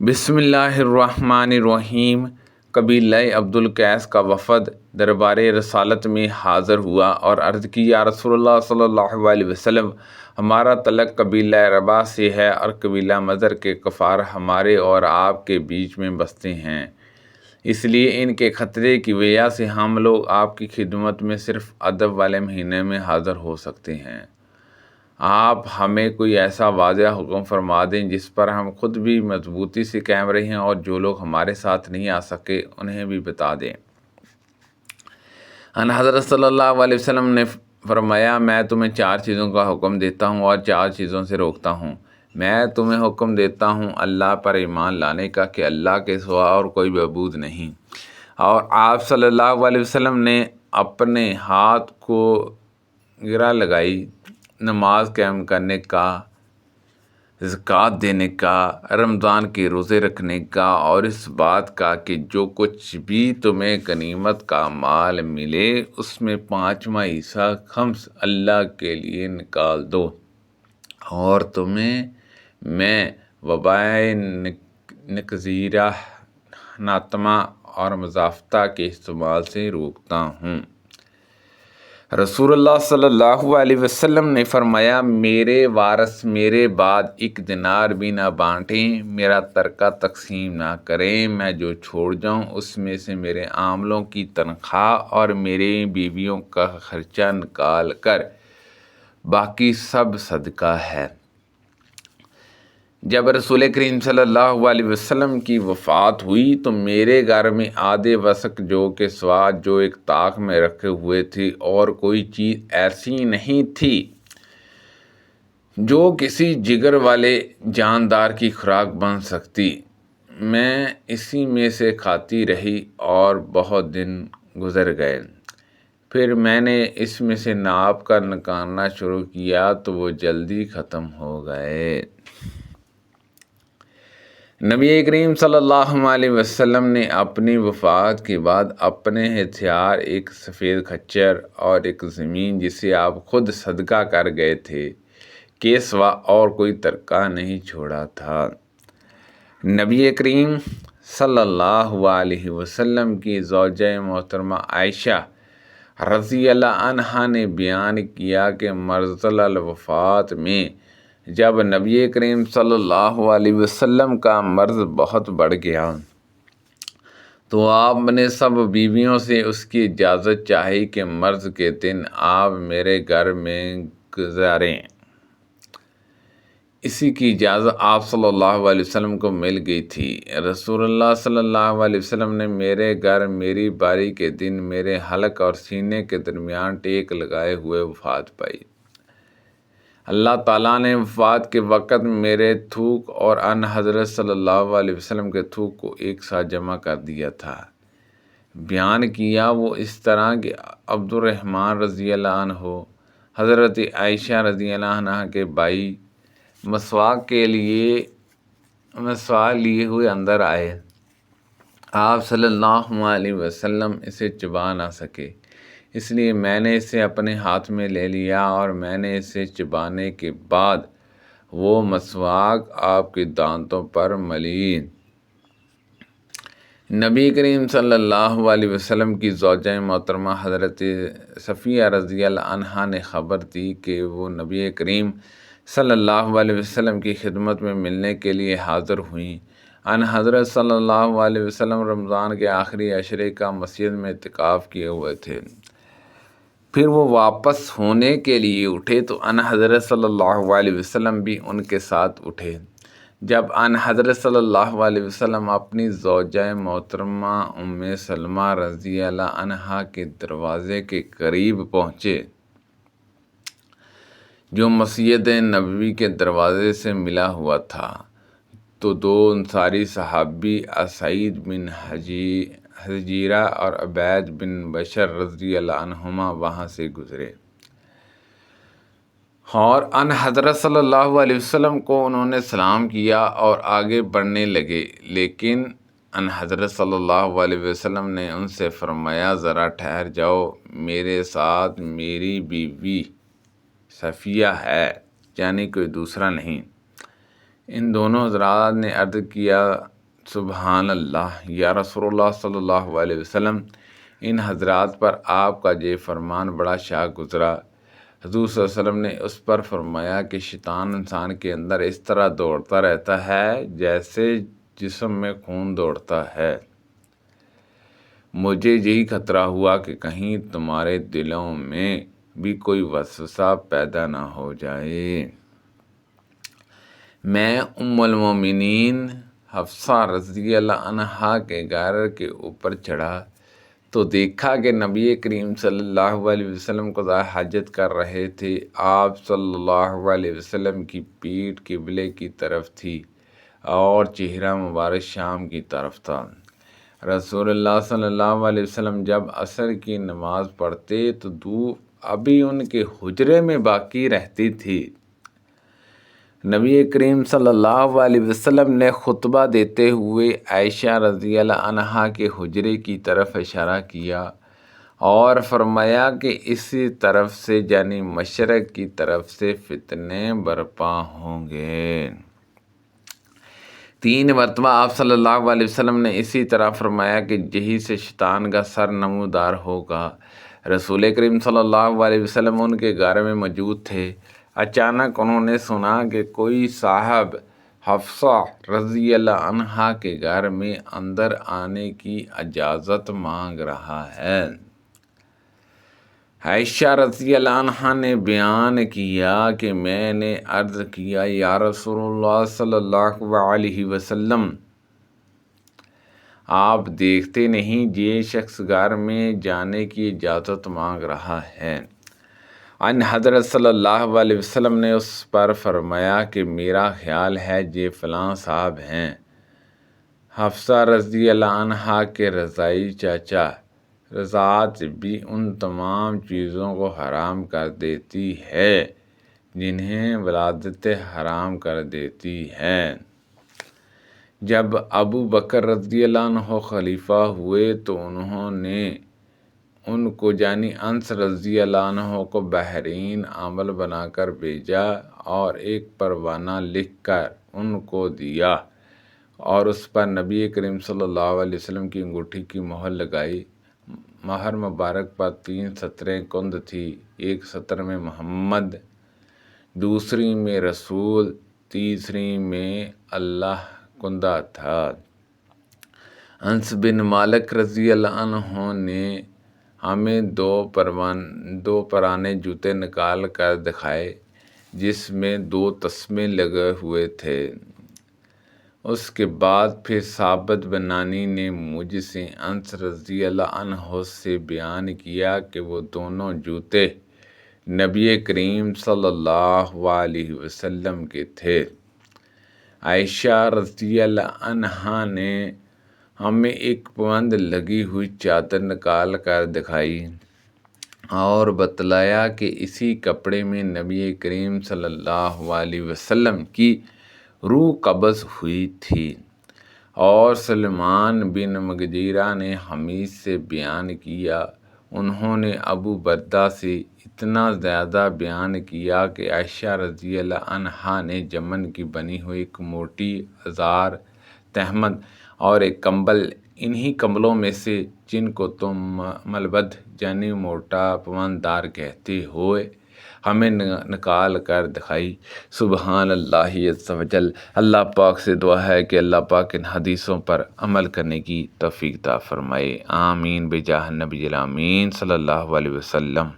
بسم اللہ الرحمن الرحیم۔ قبیلہ عبدالقیس کا وفد دربار رسالت میں حاضر ہوا اور عرض کی، یا رسول اللہ صلی اللہ علیہ وسلم، ہمارا تعلق قبیلہ ربا سے ہے اور قبیلہ مضر کے کفار ہمارے اور آپ کے بیچ میں بستے ہیں، اس لیے ان کے خطرے کی وجہ سے ہم لوگ آپ کی خدمت میں صرف ادب والے مہینے میں حاضر ہو سکتے ہیں۔ آپ ہمیں کوئی ایسا واضح حکم فرما دیں جس پر ہم خود بھی مضبوطی سے قائم رہیں اور جو لوگ ہمارے ساتھ نہیں آ سکے انہیں بھی بتا دیں۔ حضرت صلی اللہ علیہ وسلم نے فرمایا، میں تمہیں 4 چیزوں کا حکم دیتا ہوں اور 4 چیزوں سے روکتا ہوں۔ میں تمہیں حکم دیتا ہوں اللہ پر ایمان لانے کا کہ اللہ کے سوا اور کوئی معبود نہیں، اور آپ صلی اللہ علیہ وسلم نے اپنے ہاتھ کو گرہ لگائی، نماز قائم کرنے کا، زکوٰۃ دینے کا، رمضان کے روزے رکھنے کا، اور اس بات کا کہ جو کچھ بھی تمہیں غنیمت کا مال ملے اس میں 5واں حصہ خمس اللہ کے لیے نکال دو، اور تمہیں میں وبائے نکزیرہ، ناتمہ اور مضافتہ کے استعمال سے روکتا ہوں۔ رسول اللہ صلی اللہ علیہ وسلم نے فرمایا، میرے وارث میرے بعد 1 دینار بھی نہ بانٹیں، میرا ترکہ تقسیم نہ کریں، میں جو چھوڑ جاؤں اس میں سے میرے عاملوں کی تنخواہ اور میری بیویوں کا خرچہ نکال کر باقی سب صدقہ ہے۔ جب رسول کریم صلی اللہ علیہ وسلم کی وفات ہوئی تو میرے گھر میں آدھے وسق جو کے سوا جو ایک طاق میں رکھے ہوئے تھی اور کوئی چیز ایسی نہیں تھی جو کسی جگر والے جاندار کی خوراک بن سکتی۔ میں اسی میں سے کھاتی رہی اور بہت دن گزر گئے، پھر میں نے اس میں سے ناپ کر نکالنا شروع کیا تو وہ جلدی ختم ہو گئے۔ نبی کریم صلی اللہ علیہ وسلم نے اپنی وفات کے بعد اپنے ہتھیار، ایک سفید خچر اور ایک زمین جسے آپ خود صدقہ کر گئے تھے کے سوا اور کوئی ترکہ نہیں چھوڑا تھا۔ نبی کریم صلی اللہ علیہ وسلم کی زوجہ محترمہ عائشہ رضی اللہ عنہا نے بیان کیا کہ مرضی الوفات میں جب نبی کریم صلی اللہ علیہ وسلم کا مرض بہت بڑھ گیا تو آپ نے سب بیویوں سے اس کی اجازت چاہی کہ مرض کے دن آپ میرے گھر میں گزاریں۔ اسی کی اجازت آپ صلی اللہ علیہ وسلم کو مل گئی تھی۔ رسول اللہ صلی اللہ علیہ وسلم نے میرے گھر میری باری کے دن میرے حلق اور سینے کے درمیان ٹیک لگائے ہوئے وفات پائی۔ اللہ تعالیٰ نے وفات کے وقت میرے تھوک اور حضرت صلی اللہ علیہ وسلم کے تھوک کو ایک ساتھ جمع کر دیا تھا۔ بیان کیا وہ اس طرح کہ عبد الرحمن رضی اللہ عنہ حضرت عائشہ رضی اللہ عنہ کے بھائی مسواک لیے ہوئے اندر آئے۔ آپ صلی اللہ علیہ وسلم اسے چبا نہ سکے، اس لیے میں نے اسے اپنے ہاتھ میں لے لیا اور میں نے اسے چبانے کے بعد وہ مسواک آپ کے دانتوں پر ملی۔ نبی کریم صلی اللہ علیہ وسلم کی زوجہ محترمہ حضرت صفیہ رضی اللہ عنہا نے خبر دی کہ وہ نبی کریم صلی اللہ علیہ وسلم کی خدمت میں ملنے کے لیے حاضر ہوئیں۔ حضرت صلی اللہ علیہ وسلم رمضان کے آخری عشرے کا مسجد میں اعتکاف کیے ہوئے تھے، پھر وہ واپس ہونے کے لیے اٹھے تو حضرت صلی اللہ علیہ وسلم بھی ان کے ساتھ اٹھے۔ جب حضرت صلی اللہ علیہ وسلم اپنی زوجہ محترمہ ام سلمہ رضی اللہ عنہا کے دروازے کے قریب پہنچے جو مسجد نبوی کے دروازے سے ملا ہوا تھا تو 2 انصاری صحابی اسعید بن حجیرہ اور عبید بن بشر رضی اللہ عنہما وہاں سے گزرے اور حضرت صلی اللہ علیہ وسلم کو انہوں نے سلام کیا اور آگے بڑھنے لگے، لیکن حضرت صلی اللہ علیہ وسلم نے ان سے فرمایا، ذرا ٹھہر جاؤ، میرے ساتھ میری بیوی صفیہ ہے، یعنی کوئی دوسرا نہیں۔ ان دونوں حضرات نے عرض کیا، سبحان اللہ یا رسول اللہ صلی اللہ علیہ وسلم، ان حضرات پر آپ کا یہ فرمان بڑا شاق گزرا۔ حضور صلی اللہ علیہ وسلم نے اس پر فرمایا کہ شیطان انسان کے اندر اس طرح دوڑتا رہتا ہے جیسے جسم میں خون دوڑتا ہے۔ مجھے یہی خطرہ ہوا کہ کہیں تمہارے دلوں میں بھی کوئی وسوسہ پیدا نہ ہو جائے۔ میں ام المومنین حفصہ رضی اللہ عنہا کے گھر کے اوپر چڑھا تو دیکھا کہ نبی کریم صلی اللہ علیہ وسلم قضاء حاجت کر رہے تھے۔ آپ صلی اللہ علیہ وسلم کی پیٹھ قبلے کی طرف تھی اور چہرہ مبارک شام کی طرف تھا۔ رسول اللہ صلی اللہ علیہ وسلم جب عصر کی نماز پڑھتے تو دھوپ ابھی ان کے حجرے میں باقی رہتی تھی۔ نبی کریم صلی اللہ علیہ وسلم نے خطبہ دیتے ہوئے عائشہ رضی اللہ عنہا کے حجرے کی طرف اشارہ کیا اور فرمایا کہ اسی طرف سے یعنی مشرق کی طرف سے فتنے برپا ہوں گے۔ 3 مرتبہ آپ صلی اللہ علیہ وسلم نے اسی طرح فرمایا کہ یہی سے شیطان کا سر نمودار ہوگا۔ رسول کریم صلی اللہ علیہ وسلم ان کے گھر میں موجود تھے۔ اچانک انہوں نے سنا کہ کوئی صاحب حفصہ رضی اللہ عنہا کے گھر میں اندر آنے کی اجازت مانگ رہا ہے۔ عائشہ رضی اللہ عنہا نے بیان کیا کہ میں نے عرض کیا یا رسول اللہ صلی اللہ علیہ وسلم، آپ دیکھتے نہیں یہ شخص گھر میں جانے کی اجازت مانگ رہا ہے؟ ان حضرت صلی اللہ علیہ وسلم نے اس پر فرمایا کہ میرا خیال ہے یہ فلاں صاحب ہیں۔ حفصہ رضی اللہ عنہا کے رضاعی چاچا رضاعت بھی ان تمام چیزوں کو حرام کر دیتی ہے جنہیں ولادت حرام کر دیتی ہے۔ جب ابو بکر رضی اللہ عنہ خلیفہ ہوئے تو انہوں نے ان کو یعنی انس رضی اللہ عنہ کو بحرین عامل بنا کر بھیجا اور ایک پروانہ لکھ کر ان کو دیا اور اس پر نبی کریم صلی اللہ علیہ وسلم کی انگوٹھی کی مہر لگائی۔ مہر مبارک پر 3 سطریں کند تھی، ایک سطر میں محمد، دوسری میں رسول، تیسری میں اللہ کندہ تھا۔ انس بن مالک رضی اللہ عنہ نے ہمیں 2 پرانے جوتے نکال کر دکھائے جس میں 2 تسمے لگے ہوئے تھے۔ اس کے بعد پھر ثابت بنانی نے مجھ سے انس رضی اللہ عنہ سے بیان کیا کہ وہ دونوں جوتے نبی کریم صلی اللہ علیہ وسلم کے تھے۔ عائشہ رضی اللہ عنہا نے ہمیں ایک پابند لگی ہوئی چادر نکال کر دکھائی اور بتلایا کہ اسی کپڑے میں نبی کریم صلی اللہ علیہ وسلم کی روح قبض ہوئی تھی۔ اور سلمان بن مغیرہ نے حمید سے بیان کیا، انہوں نے ابو بردہ سے اتنا زیادہ بیان کیا کہ عائشہ رضی اللہ عنہا نے یمن کی بنی ہوئی ایک موٹی ازار تہمد اور ایک کمبل، انہی کمبلوں میں سے جن کو تم ملبد یعنی موٹا پوندار کہتے ہو، ہمیں نکال کر دکھائی۔ سبحان اللہ عز و جل۔ اللہ پاک سے دعا ہے کہ اللہ پاک ان حدیثوں پر عمل کرنے کی توفیق عطا فرمائے۔ آمین بجاہ نبی الامین صلی اللہ علیہ وسلم۔